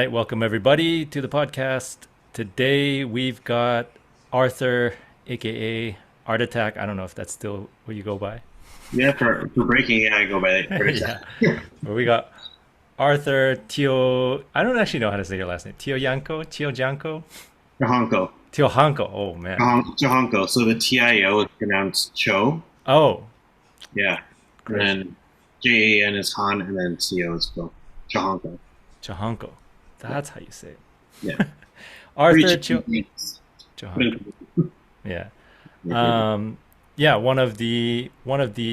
right, welcome everybody to the podcast. Today we've got Arthur, aka Art Attack. I don't know if that's still what you go by. Yeah, for breaking, yeah, I go by Yeah, artattacks. but we got Arthur Tio. I don't actually know how to say your last name. Tiojanco, Chahanko. Tiojanco. Oh man. Chahanko. So the TIO is pronounced Cho. Oh, Yeah. And great. then JAN is Han, and then CO is Ko. Chahanko. Tiojanco. Yeah. That's how you say it. Yeah. Pretty Arthur chicken names. Tiojanco. Yeah. Yeah. Yeah, one of the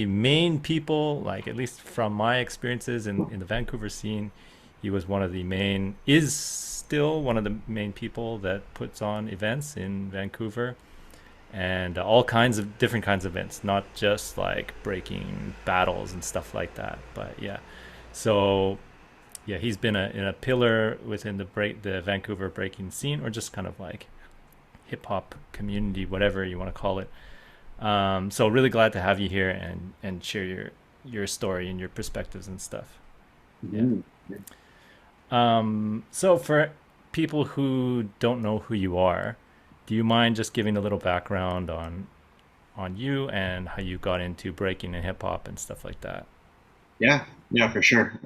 main people, like at least from my experiences in the Vancouver scene, he was one of the main is still one of the main people that puts on events in Vancouver and all kinds of different kinds of events, not just like breaking battles and stuff like that. But yeah, so yeah, he's been a pillar within the Vancouver breaking scene, or just kind of like hip hop community, whatever you want to call it. So really glad to have you here and share your story and your perspectives and stuff. Yeah. Mhm. So for people who don't know who you are, do you mind just giving a little background on you and how you got into breaking and hip hop and stuff like that? Yeah, yeah, for sure.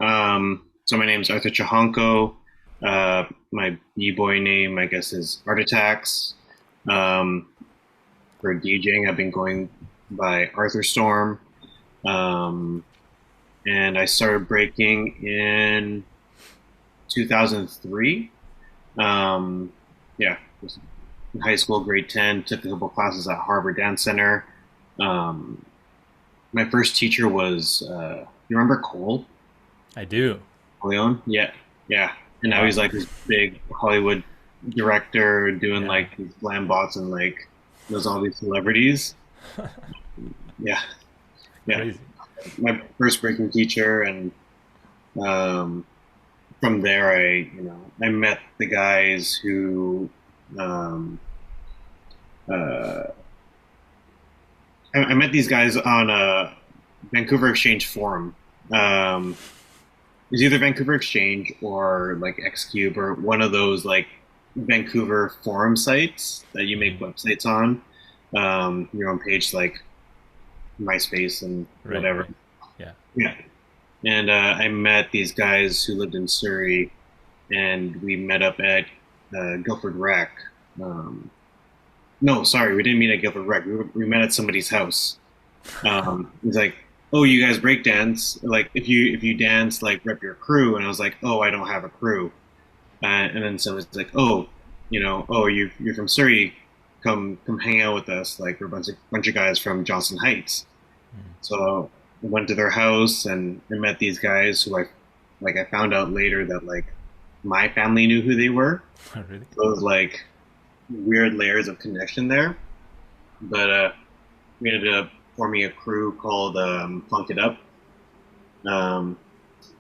So my name is Arthur Chahanko. My b-boy name, I guess, is artattacks. Um, for DJing, I've been going by Arthur Storm. Um, and I started breaking in 2003. Um, yeah, was in high school, grade 10, took a couple classes at Harvard Dance Center. Um, my first teacher was, you remember Cole I do. Leon? Yeah, yeah. And now Wow. he's like this big Hollywood director doing Yeah. like these glam bots and like knows all these celebrities. Yeah, yeah. Crazy. My first breaking teacher, and um, from there, I met the guys who um, uh, I met these guys on a Vancouver Exchange forum. Um, it was either Vancouver Exchange or like Xcube or one of those like Vancouver forum sites that you make Mhm. websites on. Your own page like MySpace and Right, whatever. right. Yeah. Yeah. And I met these guys who lived in Surrey, and we met up at Guilford Rec. Um, no, sorry, we didn't meet at Guilford Rec. We met at somebody's house. He's like, "Oh, you guys break dance? Like, if you dance, like, rep your crew." And I was like, "Oh, I don't have a crew." And then someone's like, "Oh, oh, you're from Surrey? Come hang out with us. Like, we're a bunch of guys from Johnson Heights." Mhm. So I went to their house and I met these guys who I found out later that like my family knew who they were. Really? So it was like weird layers of connection there. But we ended up forming a crew called Plunk It Up. Um,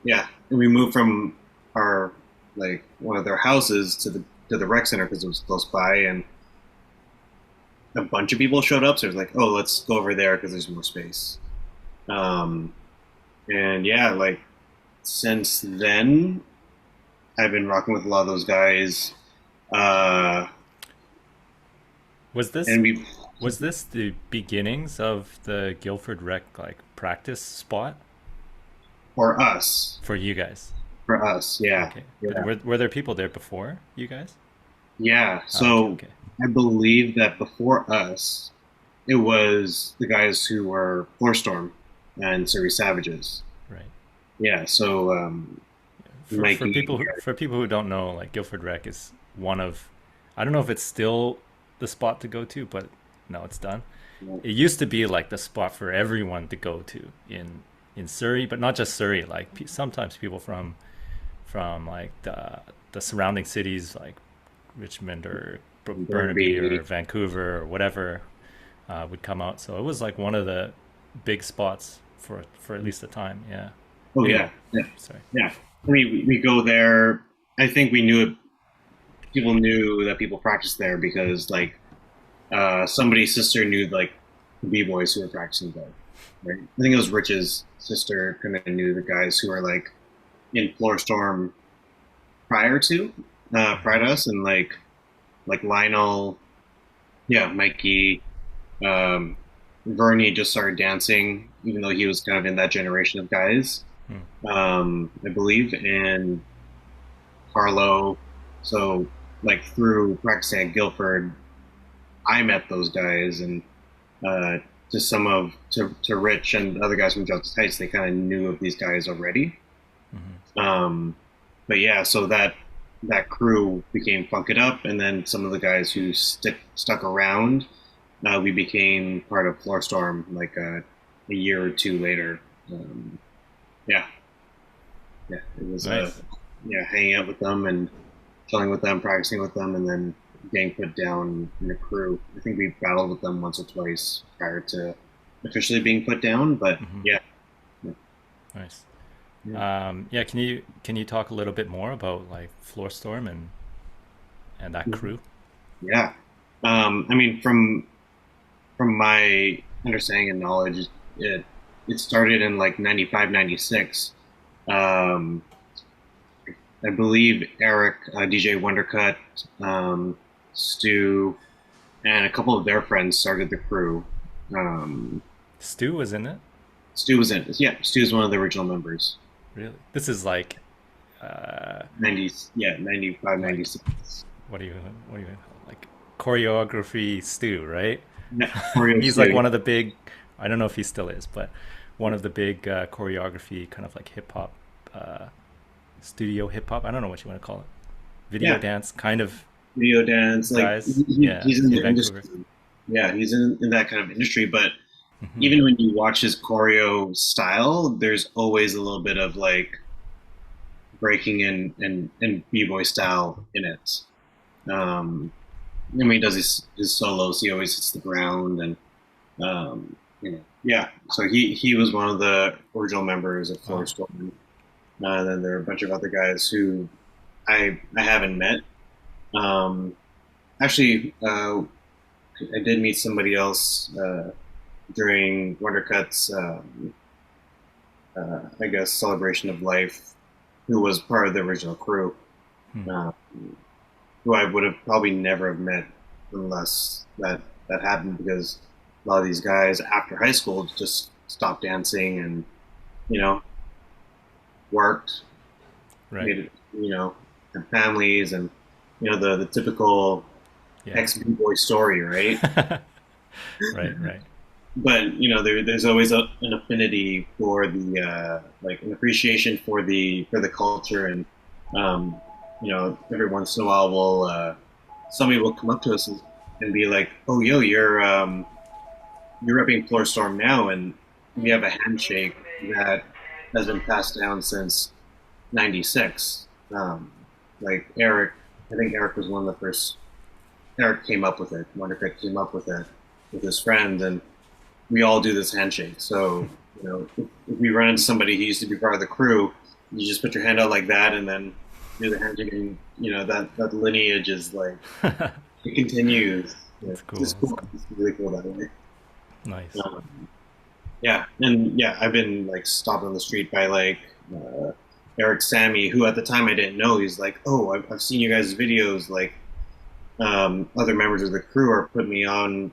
yeah, and we moved from our like one of their houses to the rec center because it was close by, and a bunch of people showed up. So it was like, oh, let's go over there because there's more space. Um, and yeah, like since then, I've been rocking with a lot of those guys. Uh, Was this and we, was this the beginnings of the Guildford Rec like practice spot for us, for you guys? for us, yeah, Okay. But yeah, were there people there before you guys? yeah. Oh, okay, So okay. I believe that before us, it was the guys who were Floorstorm and Surrey Savages. Right. Yeah, so Mikey, For people who don't know, like Guildford Rec is one of, I don't know if it's still the spot to go to, but no, it's done. It used to be like the spot for everyone to go to in Surrey, but not just Surrey. Like sometimes people from like the surrounding cities, like Richmond or Burnaby or Burnaby. Vancouver or whatever, would come out. So it was like one of the big spots for at least a time. Yeah. Oh Anyway, yeah, yeah, sorry. yeah. We go there. I think we knew it. People knew that people practiced there because like somebody's sister knew like the b-boys who were practicing there. Right? I think it was Rich's sister kind of knew the guys who were like in Floorstorm prior to us, and like Lionel, yeah, Mikey, um, Vernie just started dancing, even though he was kind of in that generation of guys, Hmm. I believe, and Carlo. So like through practicing at Guildford, I met those guys, and uh, to Rich and other guys from Justice Heights, they kind of knew of these guys already. Hmm. Um, but yeah, so that crew became Funk It Up, and then some of the guys who stuck around, we became part of Floorstorm like a year or two later. Um, yeah, yeah, it was Nice. yeah, hanging out with them and chilling with them, practicing with them, and then getting put down in a crew. I think we battled with them once or twice prior to officially being put down, but Hmm. yeah, yeah, Nice. yeah. Yeah, can you talk a little bit more about like Floorstorm and that crew? Yeah. I mean, from my understanding and knowledge, it it started in like 95, 96. Um, I believe Eric, DJ Wunderkut, um, Stu, and a couple of their friends started the crew. Um, Stu was in it. Stu was in. Yeah, Stu's one of the original members. Really? This is uh, 90s, yeah, 95, like 96. what do you what do you like choreography Stu, right? Yeah, Choreo He's like Stu. one of the big. I don't know if he still is, but one of the big choreography kind of like hip hop, uh, studio hip hop. I don't know what you want to call it. Video Yeah, dance kind of video dance. Like guys. Yeah, he's in in the Vancouver. industry. Yeah, he's in that kind of industry. But Hmm. even when you watch his choreo style, there's always a little bit of like breaking and b-boy style in it. Um, and when he does his solos, he always hits the ground and yeah. So he was one of the original members of Wow. Floorstorm. Then there are a bunch of other guys who I haven't met. Um, actually, I did meet somebody else during Wunderkut's, I guess, celebration of life, who was part of the original crew, Hmm. uh, who I would have probably never have met unless that happened because a lot of these guys after high school just stopped dancing and you know worked, Right. made it, had families and the typical Yeah. ex b-boy story, right? Right. Right. But there's always an affinity for the like an appreciation for the culture, and every once in a while we'll somebody will come up to us and be like, "Oh, yo, you're repping Floor Storm now," and we have a handshake that has been passed down since '96. Like Eric, I think Eric was one of the first. Eric came up with it. Wonderkut came up with it with his friend, and we all do this handshake. So, if we run into somebody who used to be part of the crew, you just put your hand out like that and then do the handshake, and that lineage is like it continues. Yeah, That's it's cool. just That's cool. cool. It's really cool that way. Nice. Yeah, and yeah, I've been like stopped on the street by like uh, Eric Sammy, who at the time I didn't know. He's like, "Oh, I've seen you guys' videos. Like, other members of the crew are putting me on,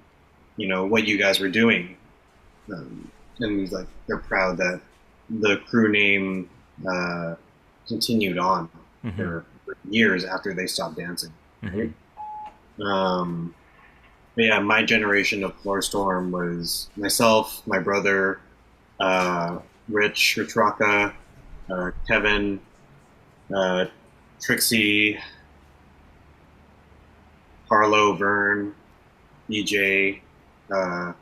what you guys were doing." And he's like, they're proud that the crew name continued on Hmm. for years after they stopped dancing. Hmm. Right? Um, but yeah, my generation of Floor Storm was myself, my brother, uh, Rich Raka, Kevin, uh, Trixie, Carlo, Vern, DJ,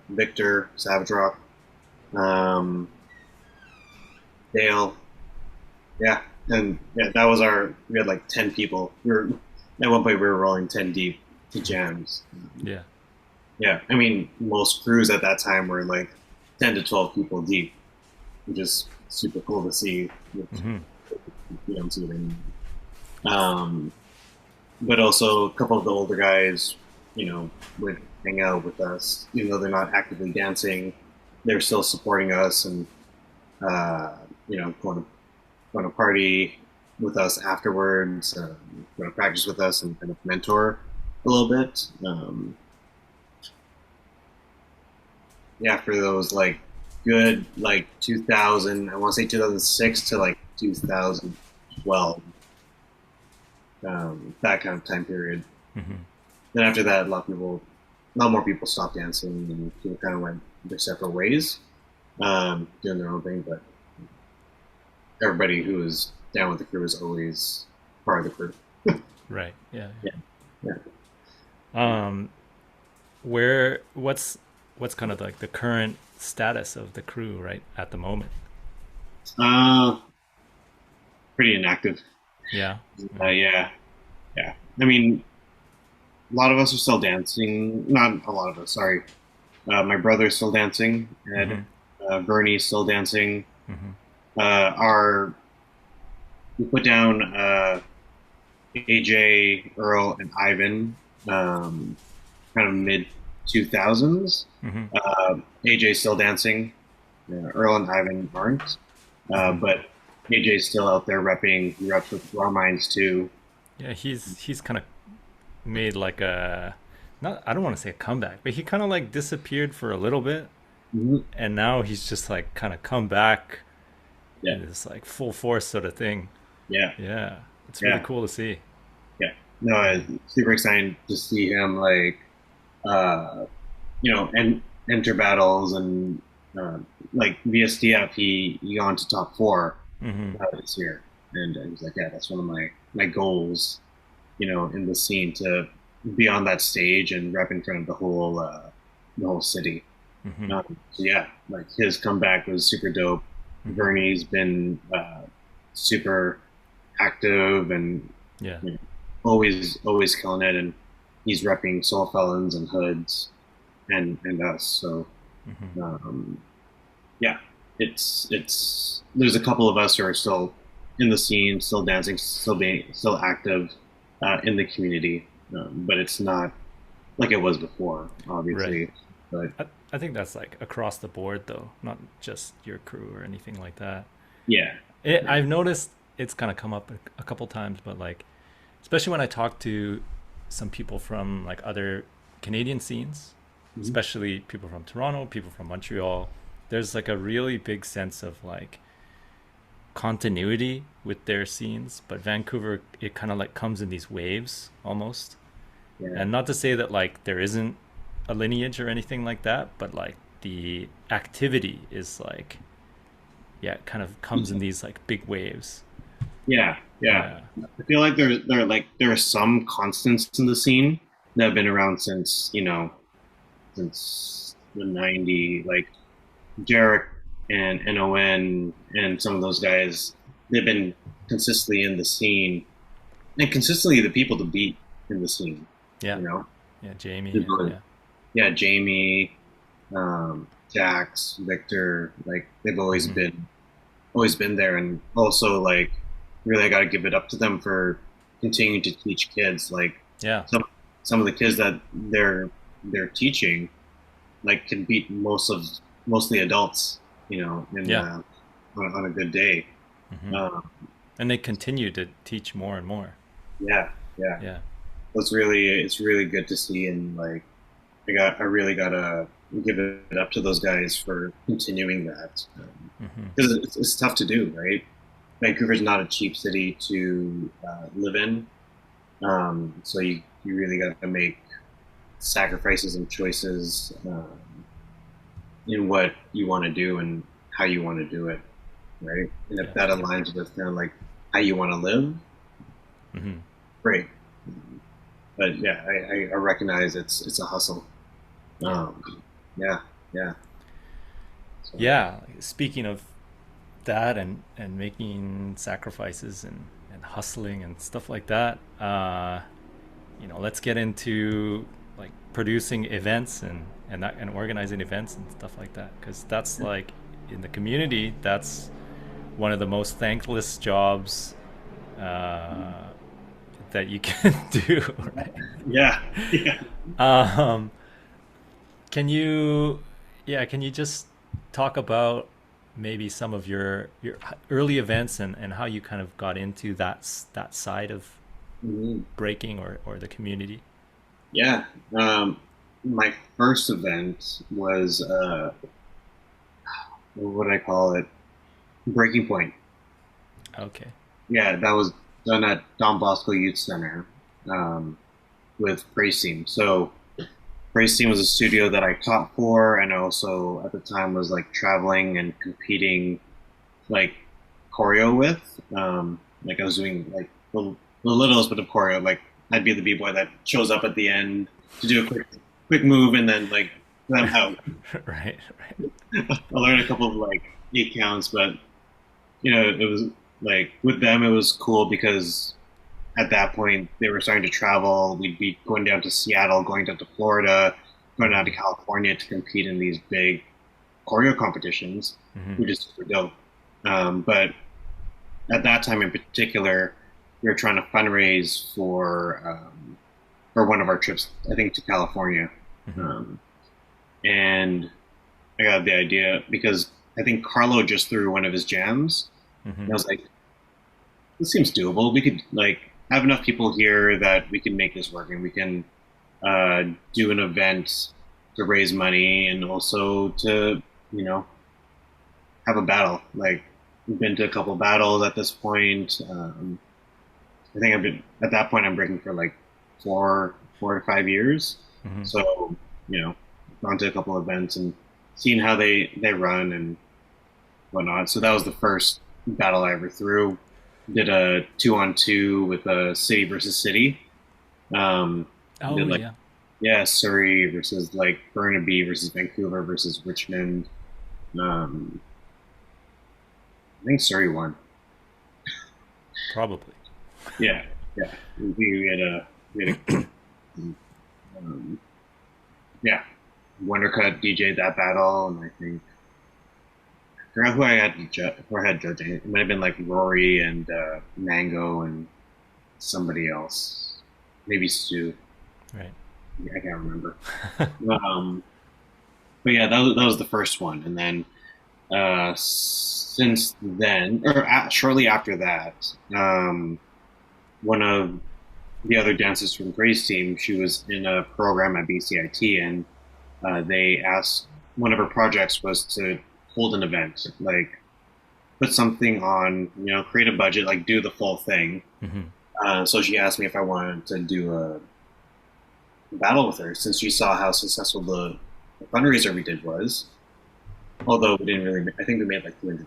Victor, Savage Rock, um, Dale. Yeah, and yeah, that was our. We had like 10 people. We were at one point we were rolling 10 deep to jams. Yeah. Yeah, I mean most crews at that time were like 10 to 12 people deep, which is super cool to see. Hmm. You don't see what I mean. Um, but also a couple of the older guys, would hang out with us, even though they're not actively dancing. They're still supporting us and uh, going to party. with us afterwards, practice with us and kind of mentor a little bit. Yeah, for those like good like 2000, I want to say 2006 to like 2012, that kind of time period. Hmm. Then after that, a lot more people stopped dancing and people kind of went their separate ways, doing their own thing. But everybody who was down with the crew was always part of the crew. Right. Yeah. Yeah, yeah. Um, what's kind of like the current status of the crew right at the moment? Uh, Pretty inactive. Yeah. Yeah, yeah. I mean, a lot of us are still dancing. Not a lot of us. Sorry. My brother's still dancing. Mm-hmm. Ed, Bernie's still dancing. Mm-hmm. Our we put down AJ, Earl, and Ivan, kind of mid 2000s. Mm-hmm. AJ's still dancing. Earl and Ivan aren't, Mm-hmm. but AJ's still out there repping. He reps with Raw Minds too. Yeah, he's kind of made like a, not, I don't want to say a comeback, but he kind of like disappeared for a little bit, Mm-hmm. and now he's just like kind of come back Yeah, in this like full force sort of thing. yeah, Yeah, it's really yeah, cool to see. yeah. No, super excited to see him like uh, and enter battles and uh, like VSDF. He got into top four Hmm. this year, and he's like, yeah, that's one of my goals, in the scene to be on that stage and rep in front of the whole city. Hmm. So yeah, like his comeback was super dope. Hmm. Bernie's been super active and Yeah. you know, always killing it, and he's repping Soul Felons and Hoods and us. So Hmm. um, yeah, it's there's a couple of us who are still in the scene, still dancing, still active in the community, but it's not like it was before, Right. obviously. But I think that's like across the board though, not just your crew or anything like that. yeah, yeah. I've noticed it's kind of come up a couple times, but like, especially when I talk to some people from like other Canadian scenes, Mhm. especially people from Toronto, people from Montreal, there's like a really big sense of like continuity with their scenes. But Vancouver, it kind of like comes in these waves almost. Yeah. And not to say that like there isn't a lineage or anything like that, but like the activity is like, yeah, it kind of comes in these like big waves. Yeah, yeah. Yeah. I feel like there are some constants in the scene that have been around since since the '90s, like Jarek and NON and some of those guys. They've been consistently in the scene and consistently the people to beat in the scene. Yeah. You know, Yeah. Jamie. People Yeah. yeah, Jamie, Jax, Victor, like they've Hmm. always been there, and also like really I got to give it up to them for continuing to teach kids. Like Yeah. some of the kids that they're teaching like can beat most of the adults, in Yeah. on a good day. Hmm. Um, And they continue to teach more and more. yeah, yeah. Yeah. It's really good to see, and like I really gotta give it up to those guys for continuing that Hmm. because it's tough to do, right? Vancouver's not a cheap city to live in, so you really got to make sacrifices and choices in what you want to do and how you want to do it, right? And if Yeah. that aligns with kind of like how you want to live, Hmm. great. But yeah, I recognize it's a hustle. Yeah. Yeah, yeah. So Yeah. Speaking of that and making sacrifices and hustling and stuff like that, let's get into like producing events and organizing events and stuff like that, because that's like in the community, that's one of the most thankless jobs uh, that you can do, right? yeah, yeah. um, can you, yeah, can you just talk about maybe some of your early events and how you kind of got into that side of breaking or the community. Yeah. My first event was what would I call it? Breaking Point. Okay. Yeah, that was done at Don Bosco Youth Center with Praise Team. So Praise Team was a studio that I taught for, and also at the time was like traveling and competing like choreo with. Like I was doing like the littlest bit of choreo. Like I'd be the b-boy that shows up at the end to do a quick move and then like I'm out. Right. I learned a couple of like 8 counts, but you know it was like with them it was cool because at that point they were starting to travel. We'd be going down to Seattle, going down to Florida, going down to California to compete in these big choreo competitions, which is super dope. But at that time in particular, we were trying to fundraise for one of our trips, I think to California. And I got the idea because I think Carlo just threw one of his jams. And I was like, this seems doable. We could like have enough people here that we can make this work, and we can do an event to raise money and also to, you know, have a battle. Like we've been to a couple battles at this point. I think I've been at that point. I'm breaking for like 4 to 5 years. So you know, gone to a couple events and seen how they run and whatnot. So that was the first battle I ever threw. Did a 2-on-2 with a city versus city. Did like Surrey versus like Burnaby versus Vancouver versus Richmond. I think Surrey won. Probably. Yeah. We had a Wunderkut DJ that battle, and I think I forgot who I had judging. It might have been like Rory and Mango and somebody else, maybe Stu. Right. I can't remember. But yeah, that was the first one, and then since then, or shortly after that, one of the other dancers from Grace team, she was in a program at BCIT, and they asked, one of her projects was to hold an event, like put something on, you know, create a budget, like do the full thing. So she asked me if I wanted to do a battle with her, since she saw how successful the fundraiser we did was. Although we didn't really, I think we made like $200.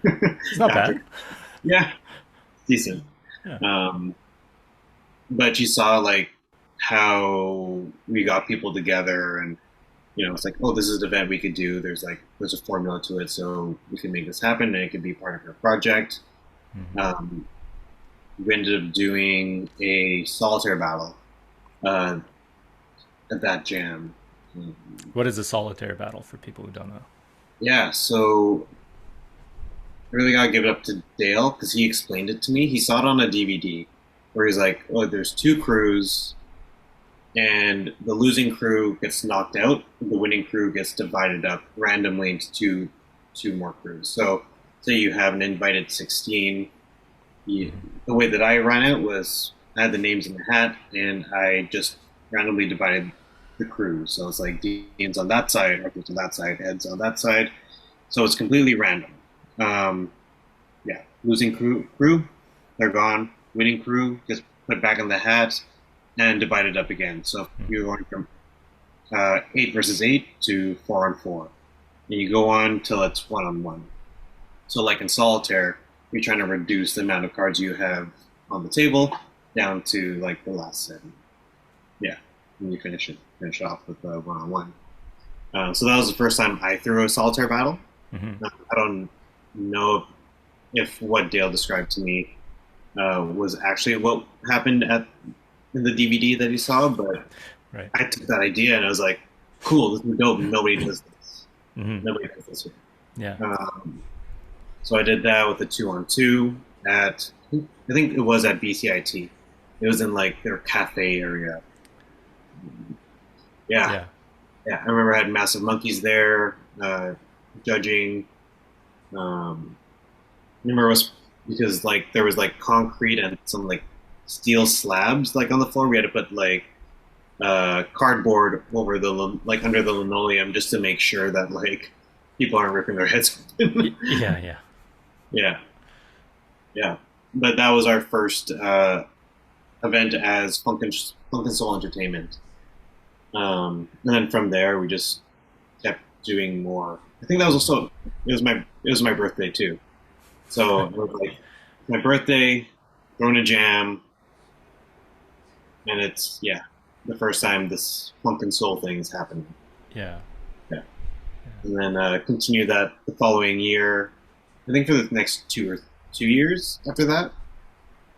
It's not bad. Yeah, decent. Yeah. But she saw like how we got people together, and you know, it's like, oh, this is an event we could do. There's a formula to it, so we can make this happen, and it could be part of your project. We ended up doing a solitaire battle at that jam. What is a solitaire battle for people who don't know? Yeah, so I really gotta give it up to Dale because he explained it to me. He saw it on a DVD where he's like, "Oh, there's two crews, and the losing crew gets knocked out. The winning crew gets divided up randomly into two more crews. So, say you have an invited 16. The way that I ran it was I had the names in the hat, and I just randomly divided the crews. So it's like Dean's on that side, Arthur's on that side, Ed's on that side. So it's completely random. Losing crew, they're gone. Winning crew gets put back in the hat and divided up again. So you're going from 8 versus 8 to 4-on-4. And you go on till it's 1-on-1. So like in solitaire, you're trying to reduce the amount of cards you have on the table down to like the last 7. Yeah, and you finish off with 1-on-1. So that was the first time I threw a solitaire battle. I don't know if what Dale described to me was actually what happened in the DVD that he saw, but I took that idea and I was like, cool, this is dope. Nobody does this. Nobody does this here. Yeah. So I did that with a 2-on-2 at, I think it was at BCIT. It was in like their cafe area. Yeah. I remember I had Massive Monkeys there. judging. Remember it was because like there was like concrete and some like steel slabs like on the floor. We had to put like cardboard over the like under the linoleum just to make sure that like people aren't ripping their heads open. Yeah, yeah. Yeah, yeah. But that was our first event as Funk and Soul Entertainment. And then from there, we just kept doing more. I think that was also it was my birthday too. So it was like my birthday, throwing a jam, and it's yeah the first time this Funk and Soul thing is happening. Yeah. Yeah, and then continue that the following year. I think for the next 2 years after that.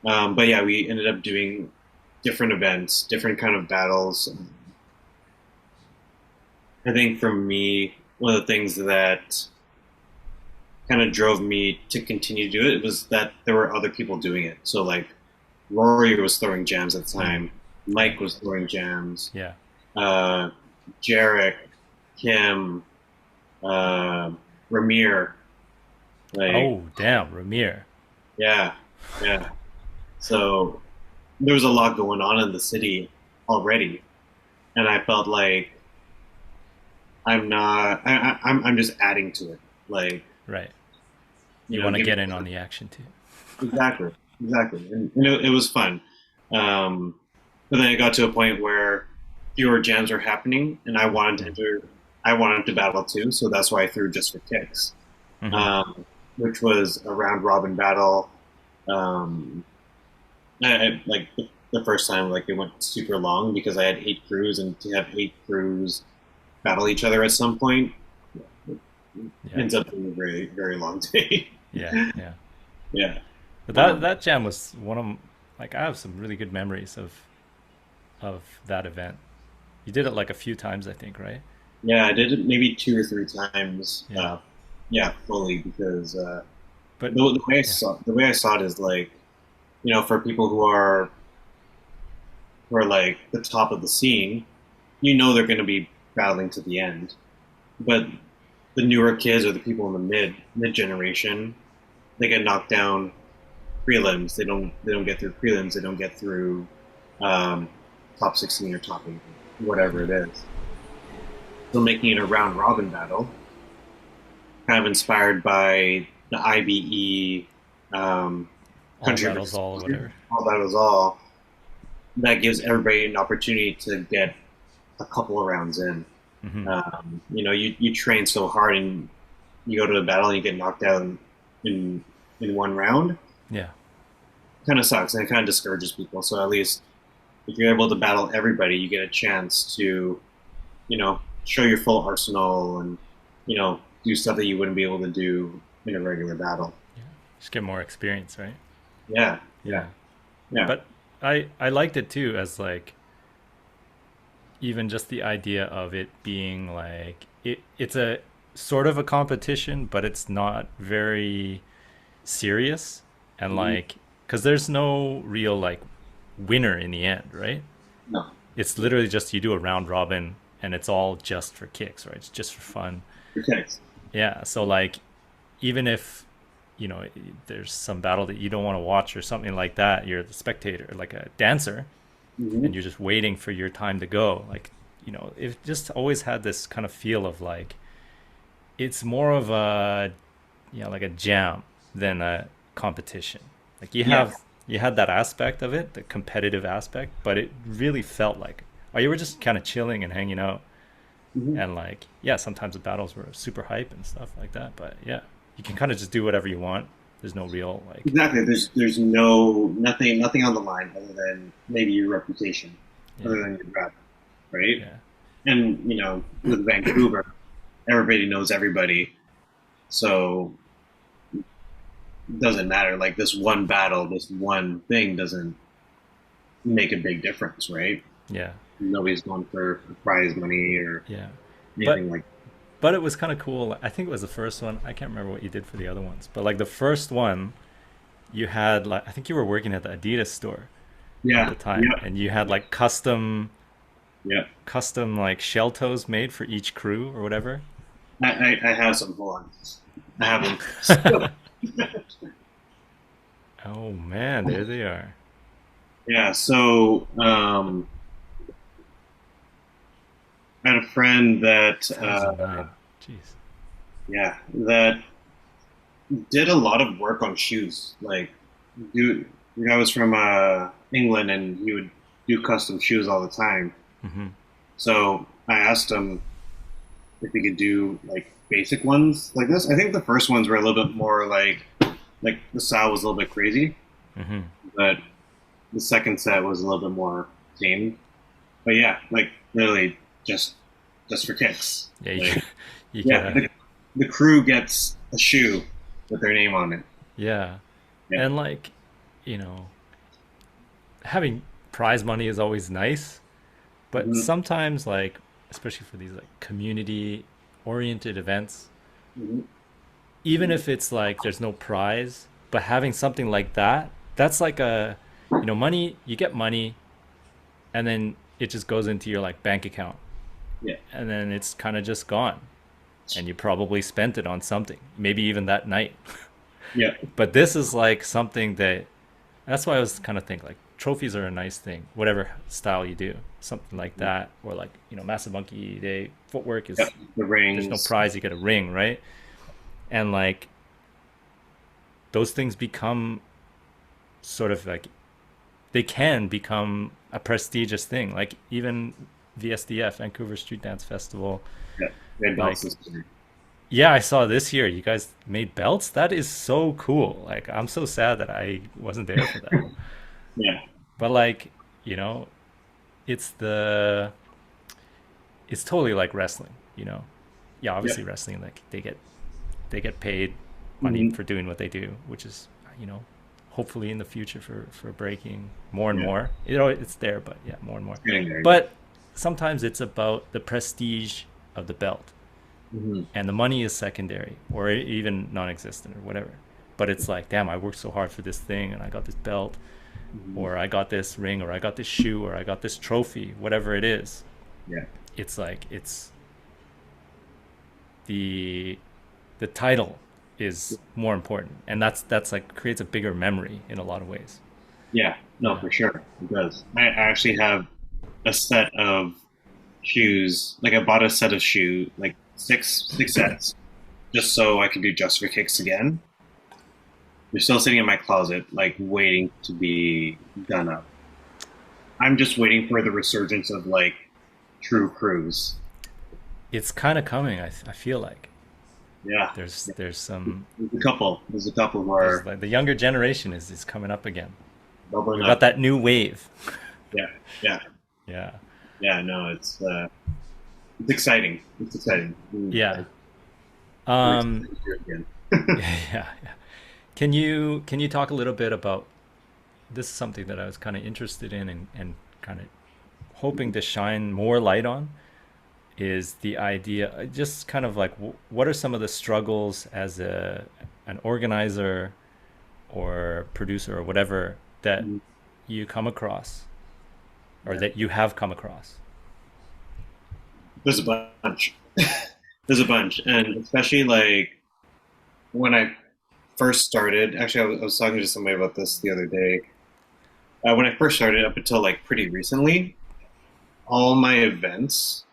But yeah, we ended up doing different events, different kind of battles. I think for me, one of the things that kind of drove me to continue to do it was that there were other people doing it. So like Rory was throwing jams at the time, Mike was throwing jams, Yeah. Jarek, Kim, Ramir. Like, Oh, damn, Ramir. yeah, yeah. So there was a lot going on in the city already, and I felt like I'm not. I'm just adding to it. Like Right. you You know, want to give get in on the action too. exactly, exactly, and it was fun. But then it got to a point where fewer jams were happening, and I wanted to enter. I wanted to battle too, so that's why I threw just for kicks, Hmm. which was a round robin battle. Um, like the first time, like it went super long because I had 8 crews, and to have 8 crews battle each other at some point Yeah. ends up being a very very long day. Yeah. Yeah. Yeah. But Um, that jam was one of like I have some really good memories of that event. You did it like a few times, I think, right? yeah, I did it maybe 2 or 3 times. Yeah. Yeah, fully because But yeah. the way I saw it is like for people who are like the top of the scene, they're going to be battling to the end. But the newer kids or the people in the mid generation, they get knocked down prelims. They don't get through prelims. They don't get through um, top 16 or top 8, whatever it is. So making it a round robin battle, kind of inspired by the IBE All country battles versus all or whatever. all that was all. That gives everybody an opportunity to get a couple of rounds in. Hmm. You train so hard and you go to a battle and you get knocked out in one round. Yeah. Kind of sucks and it kind of discourages people. So at least if you're able to battle everybody, you get a chance to, show your full arsenal and do stuff that you wouldn't be able to do in a regular battle. Yeah. Just get more experience, right? Yeah, yeah, Yeah. yeah. But I liked it too as like even just the idea of it being like it's a sort of a competition, but it's not very serious and Mhm. like because there's no real like winner in the end, right? No, It's literally just you do a round robin and it's all just for kicks, right? It's just for fun. okay. Yeah, so like even if there's some battle that you don't want to watch or something like that, you're the spectator, like a dancer, Hmm. and you're just waiting for your time to go. Like it just always had this kind of feel of like it's more of a like a jam than a competition. Like Yeah. you had that aspect of it, the competitive aspect, but it really felt like you were just kind of chilling and hanging out. Hmm. And like yeah, sometimes the battles were super hype and stuff like that, but yeah, you can kind of just do whatever you want. There's no real like Exactly. There's no nothing on the line other than maybe your reputation, yeah, other than your rep, right? yeah, And with Vancouver, everybody knows everybody, so it doesn't matter. Like this one battle, this one thing doesn't make a big difference, right? yeah, Nobody's going for prize money or yeah. but anything like. but it was kind of cool. I think it was the first one. I can't remember what you did for the other ones, but like the first one you had like I think you were working at the Adidas store at Yeah, the time, yeah, and you had like custom yeah. like shell toes made for each crew or whatever. I have some. Hold on. I have them. Oh man, there they are. Yeah. So I had a friend that 2009. Jeez. yeah, that did a lot of work on shoes. Like, dude, the guy was from England, and he would do custom shoes all the time. Hmm. So I asked him if he could do like basic ones like this. I think the first ones were a little bit more like the style was a little bit crazy, Hmm. but the second set was a little bit more tamed. But yeah, like literally just for kicks. Yeah, Like you yeah, gotta. the crew gets a shoe with their name on it. Yeah, Yeah. and like, you know, having prize money is always nice, but Hmm. sometimes like, especially for these like community oriented events, Hmm. even if it's like there's no prize, but having something like that, that's like a, money, you get money and then it just goes into your like bank account Yeah. and then it's kind of just gone and you probably spent it on something, maybe even that night. Yeah. But this is like something that, that's why I was kind of thinking like trophies are a nice thing, whatever style you do, something like that, or like, Massive Monkey Day footwork Yep. is, The there's no rings. prize, you get a ring, right? And like those things become sort of like, they can become a prestigious thing. Like even VSDF, Vancouver Street Dance Festival. Yeah. Red belts Like, this year. yeah, I saw this year you guys made belts. That is so cool. Like, I'm so sad that I wasn't there for that. Yeah. But like, you know, it's the, it's totally like wrestling. Yeah, Yeah. obviously wrestling, like they get paid money Hmm. for doing what they do, which is, hopefully in the future for breaking more and Yeah. more. It's there, but yeah, more and more. It's getting there. But sometimes it's about the prestige of the belt, Hmm. and the money is secondary or even non-existent or whatever. But it's like, damn, I worked so hard for this thing, and I got this belt, Hmm. or I got this ring, or I got this shoe, or I got this trophy, whatever it is. Yeah. It's like it's the the title is more important, and that's like creates a bigger memory in a lot of ways. Yeah. No, Yeah. for sure. It does. I actually have a set of shoes. Like I bought a set of shoe, like six sets, just so I could do just for kicks again. They're still sitting in my closet, like waiting to be done up. I'm just waiting for the resurgence of like true crews. It's kind of coming. I feel like Yeah. there's some, There's a couple. There's a couple who there's are like the younger generation is coming up again. bubbling We got up. that new wave. Yeah. Yeah. Yeah. Yeah. No, it's exciting. It's exciting. Yeah. We're Um excited to do it again. yeah, yeah. Can you talk a little bit about, this is something that I was kind of interested in, and kind of hoping to shine more light on, is the idea, just kind of like what are some of the struggles as an organizer or producer or whatever that you come across, or Yeah. that you have come across. There's a bunch. There's a bunch, and especially like when I first started. Actually, I was talking to somebody about this the other day. When I first started, up until like pretty recently, all my events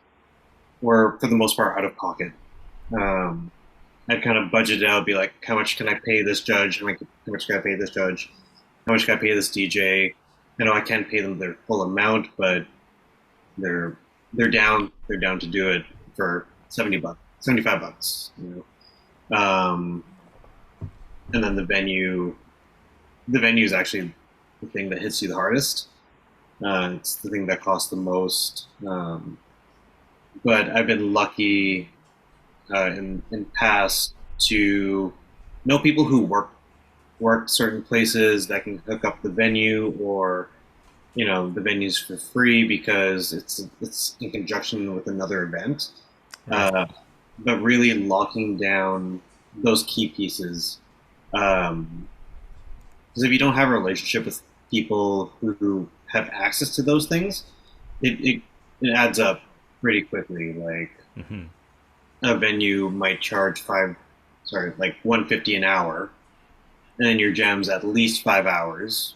were for the most part out of pocket. Um, I'd kind of budget it out, be like, how much can I pay this judge? How much can I pay this judge? How much can I pay this DJ? I know I can't pay them their full amount, but they're they're down to do it for $70, $75. And then the venue is actually the thing that hits you the hardest. It's the thing that costs the most. But I've been lucky in past to know people who work certain places that can hook up the venue, or the venues for free because it's in conjunction with another event. Right. Uh, but really locking down those key pieces. Because if you don't have a relationship with people who have access to those things, it adds up pretty quickly. Like Hmm. a venue might charge like 150 an hour, and then your jam's at least 5 hours.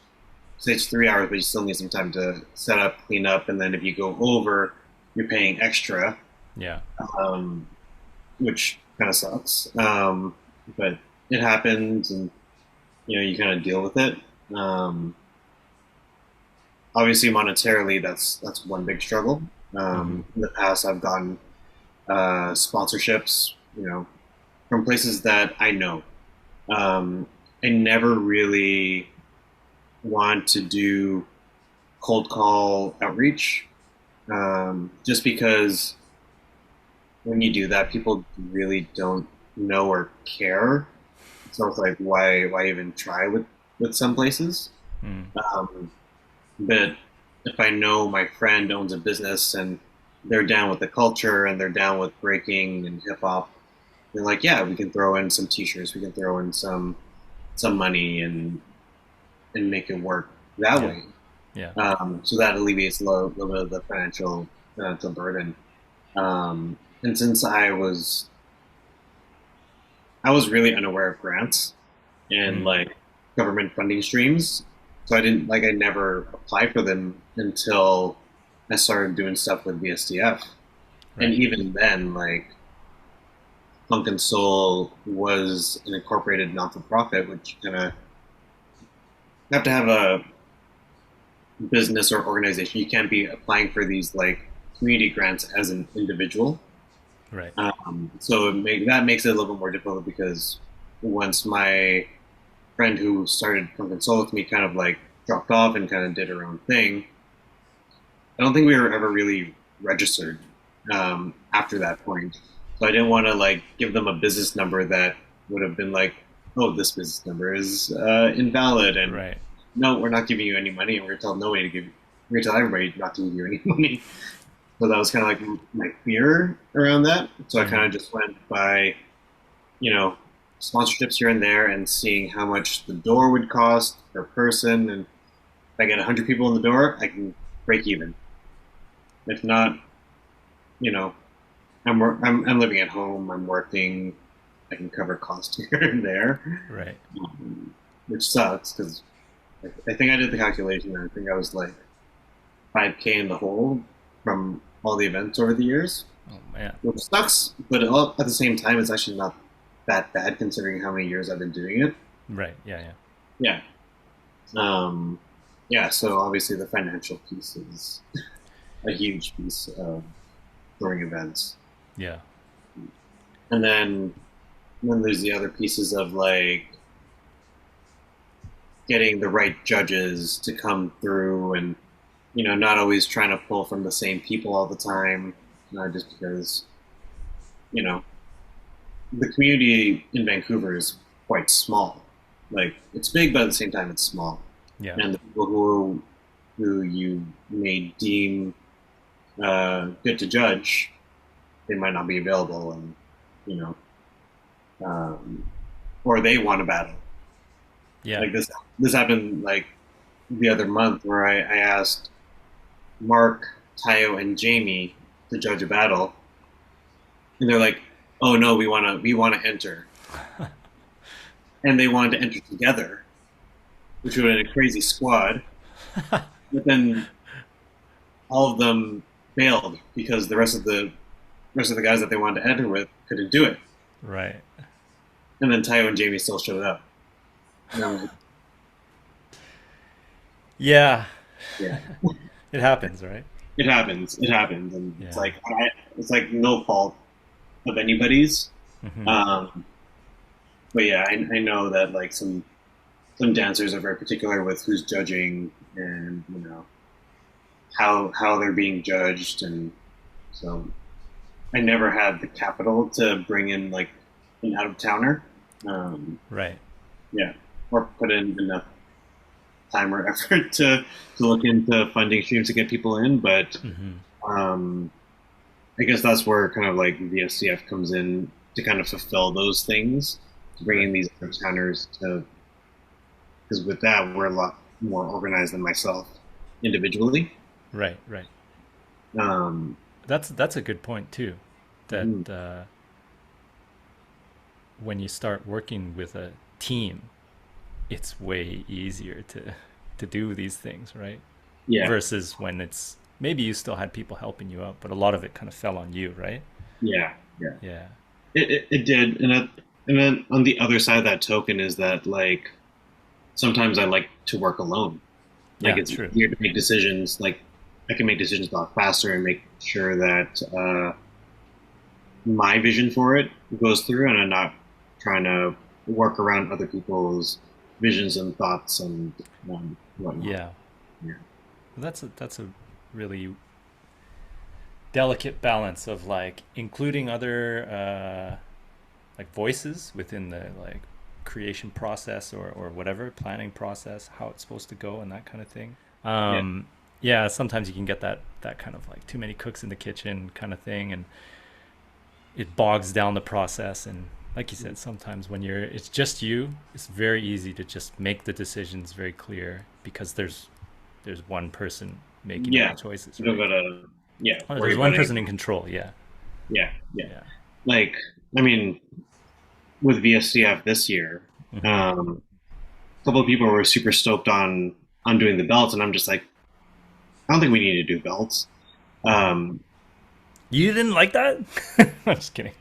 Say it's 3 hours, but you still need some time to set up, clean up, and then if you go over, you're paying extra, Yeah. um, which kind of sucks. But it happens, and you kind of deal with it. Um, Obviously, monetarily, that's one big struggle. Hmm. In the past, I've gotten sponsorships, from places that I know. Um, I never really want to do cold call outreach, just because when you do that, people really don't know or care. So it's like, why even try with some places? Mm. Um, but if I know my friend owns a business and they're down with the culture and they're down with breaking and hip hop, they're like, yeah, we can throw in some t-shirts, we can throw in some money and make it work that Yeah. way. Yeah. So that alleviates a little bit of the financial burden. And since I was really unaware of grants and Mm. like government funding streams, so I never applied for them until I started doing stuff with VSCF. And Right. even then, like Funk and Soul was an incorporated non-for-profit, which kind of have to have a business or organization. You can't be applying for these like community grants as an individual. Right. So that makes it a little bit more difficult because once my friend who started Funk and Soul with me kind of like dropped off and kind of did her own thing, I don't think we were ever really registered after that point. So I didn't want to like give them a business number that would have been like, oh, this business number is invalid, and Right. no, we're not giving you any money, and we're gonna tell nobody to give. We're gonna tell everybody not to give you any money. So that was kind of like my fear around that. So I kind Hmm. of just went by, you know, sponsorships here and there, and seeing how much the door would cost per person, and if I get 100 people in the door, I can break even. If not, you know, I'm living at home. I'm working. I can cover costs here and there, Right. which sucks because I think I did the calculation. And I think I was like 5K in the hole from all the events over the years, Oh man. which sucks. But at the same time, it's actually not that bad considering how many years I've been doing it. Right. Yeah. Yeah. Yeah. Um, yeah. So obviously the financial piece is a huge piece of throwing events, Yeah. and then there's the other pieces of like getting the right judges to come through, and not always trying to pull from the same people all the time, just because you know the community in Vancouver is quite small. Like it's big, but at the same time it's small, Yeah. and the people who you may deem good to judge, they might not be available, and you know, um, or they want to battle. Yeah. Like this happened like the other month where I asked Mark, Tayo, and Jamie to judge a battle, and they're like, "Oh no, we want to enter," and they wanted to enter together, which would have been a crazy squad. But then all of them failed because the rest of the guys that they wanted to enter with couldn't do it, Right. and then Tayo and Jamie still showed up. And I'm like, Yeah. yeah, It happens, right? it happens, and it's Yeah. like it's like no fault of anybody's. Hmm. Um, but yeah, I know that like some dancers are very particular with who's judging, and how they're being judged, and so I never had the capital to bring in like an out of towner. Um, Right. yeah, or put in enough time or effort to look into funding streams to get people in, but Hmm. um, I guess that's where kind of like VSCF comes in to kind of fulfill those things, to bring in Right. these out of towners to, because with that we're a lot more organized than myself individually. Right. Right. Um, That's a good point too. That mhm, when you start working with a team, it's way easier to do these things, right? Yeah, Versus when it's maybe you still had people helping you out, but a lot of it kind of fell on you, right? yeah, yeah. Yeah. It did, and then on the other side of that token is that like sometimes I like to work alone. Like Yeah, it's true. easier to make decisions. Like I can make decisions a lot faster and make sure that my vision for it goes through, and I'm not trying to work around other people's visions and thoughts and whatnot. Yeah. Yeah, That's a really delicate balance of like including other like voices within the like creation process or whatever planning process, how it's supposed to go and that kind of thing. yeah, Yeah, sometimes you can get that kind of like too many cooks in the kitchen kind of thing, and it bogs down the process. And like you said, sometimes when it's just you, it's very easy to just make the decisions very clear because there's one person making all yeah. the choices, You don't right? gotta, yeah, Oh, worry there's one about person in anything. control. Yeah. Yeah, yeah. Yeah. Like I mean, with VSCF this year, Hmm. a couple of people were super stoked on doing the belts, and I'm just like, I don't think we need to do belts. Um, You didn't like that? I'm just kidding.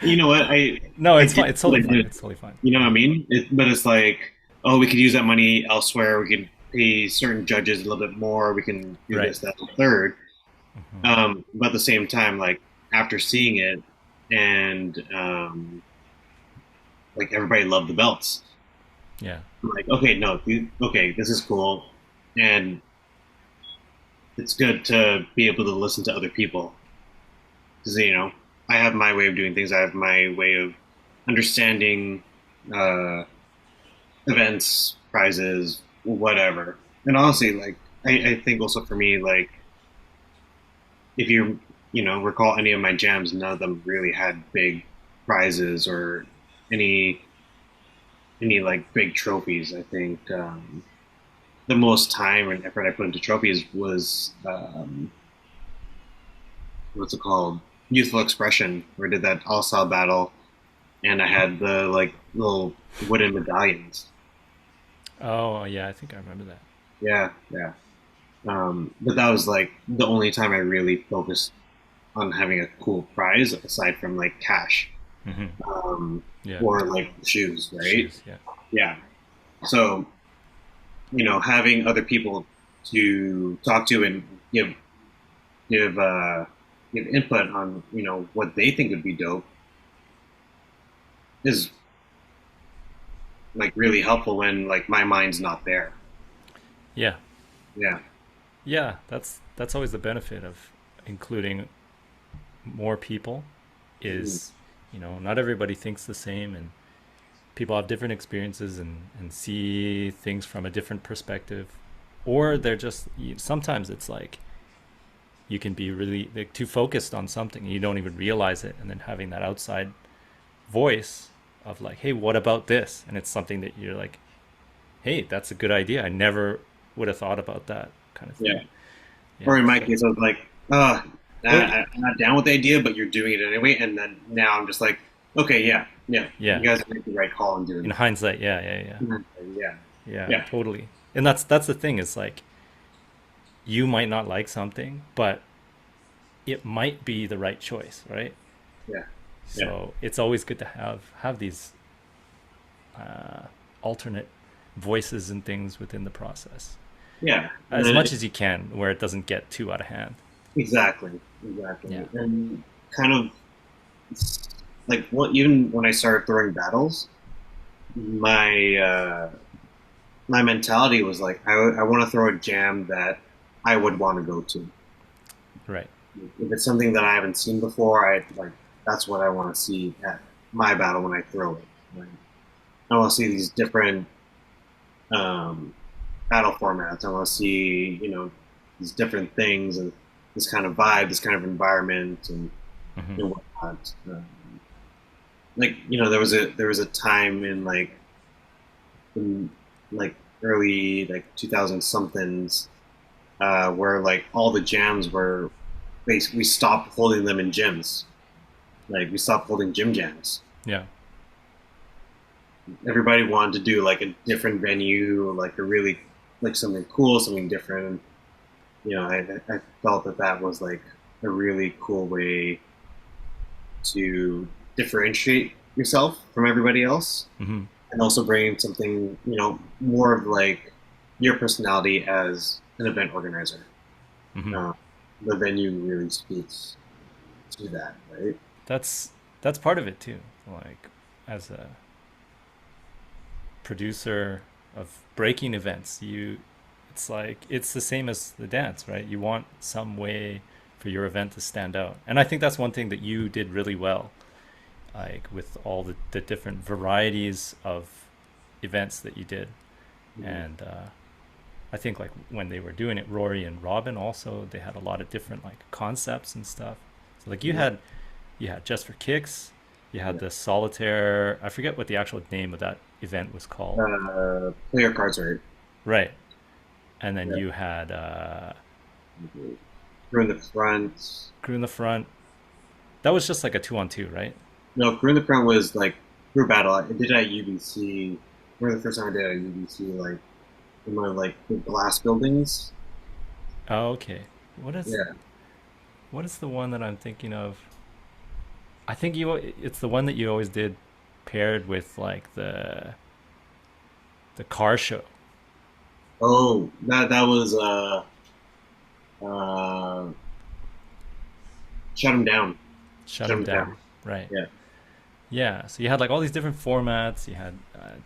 you know what, No, I it's did fine. It's what totally I fine. did. It's totally fine. You know what Yeah. I mean? But it's like, oh, we could use that money elsewhere. We could pay certain judges a little bit more. We can do Right. this, that, and the third. Hmm. But at the same time, like after seeing it, and like everybody loved the belts. Yeah. I'm like, okay, no, okay, this is cool, and it's good to be able to listen to other people because I have my way of doing things. I have my way of understanding uh, events, prizes, whatever. And honestly, like I think also for me, like if you recall any of my jams, none of them really had big prizes or any any like big trophies. I think the most time and effort I put into trophies was what's it called? Youthful Expression, where I did that all style battle, and I had the like little wooden medallions. Oh, yeah. I think I remember that. Yeah, yeah. But that was like the only time I really focused on having a cool prize aside from like cash Hmm. um, Yeah. or like shoes, right? Shoes. Yeah. Yeah. So having other people to talk to and give give input on what they think would be dope is like really helpful when like my mind's not there. Yeah. Yeah. Yeah. That's always the benefit of including more people. Mhm. Is not everybody thinks the same, and people have different experiences and see things from a different perspective, or they're just sometimes it's like you can be really like, too focused on something and you don't even realize it, and then having that outside voice of like, hey, what about this? And it's something that you're like, hey, that's a good idea, I never would have thought about that kind of Yeah. thing. Or Yeah, in my so case, I was like, oh, well, I'm not down with the idea, but you're doing it anyway. And then now I'm just like, okay, yeah, yeah, yeah, you guys make the right call in doing in that. hindsight, yeah. Mhm. Yeah, Yeah, yeah, totally. And that's the thing is like you might not like something, but it might be the right choice, right? yeah, yeah, So it's always good to have these uh, alternate voices and things within the process yeah. And as then much as you can, where it doesn't get too out of hand. exactly, Yeah. exactly. And kind of like what even when I started throwing battles, my my mentality was like, I want to throw a jam that I would want to go to. Right. If it's something that I haven't seen before, I like that's what I want to see at my battle when I throw it. Right? I want to see these different um, battle formats. I want to see these different things and this kind of vibe, this kind of environment, Hmm. and whatnot. Like there was a time in like early like 2000 somethings where like all the jams were basically we stopped holding them in gyms. Like we stopped holding gym jams. Yeah. everybody wanted to do like a different venue, like a really like something cool, something different. And, I felt that that was like a really cool way to differentiate yourself from everybody else, Hmm. and also bring something, more of like your personality as an event organizer. Hmm. Uh, the venue really speaks to that, right? That's that's part of it too. Like as a producer of breaking events, you it's like it's the same as the dance, right? You want some way for your event to stand out. And I think that's one thing that you did really well, like with all the different varieties of events that you did. Mhm. And I think like when they were doing it, Rory and Robin also, they had a lot of different like concepts and stuff. So like Yeah, you had Just for Kicks, you had yeah. the Solitaire, I forget what the actual name of that event was called. Play your cards right. Right. And then Yeah. you had Crew in the front. Crew in the Front. That was just like a 2-on-2, right? No, Crew in the front was like crew battle. I did it at UBC. One of the first time I did it at UBC, like in one of like the glass buildings. Oh, okay. What is Yeah. what is the one that I'm thinking of? I think you it's the one that you always did paired with like the car show. Oh, that was uh shut him down. Shut Shut them him down. down. Right. Yeah. Yeah, so you had like all these different formats, you had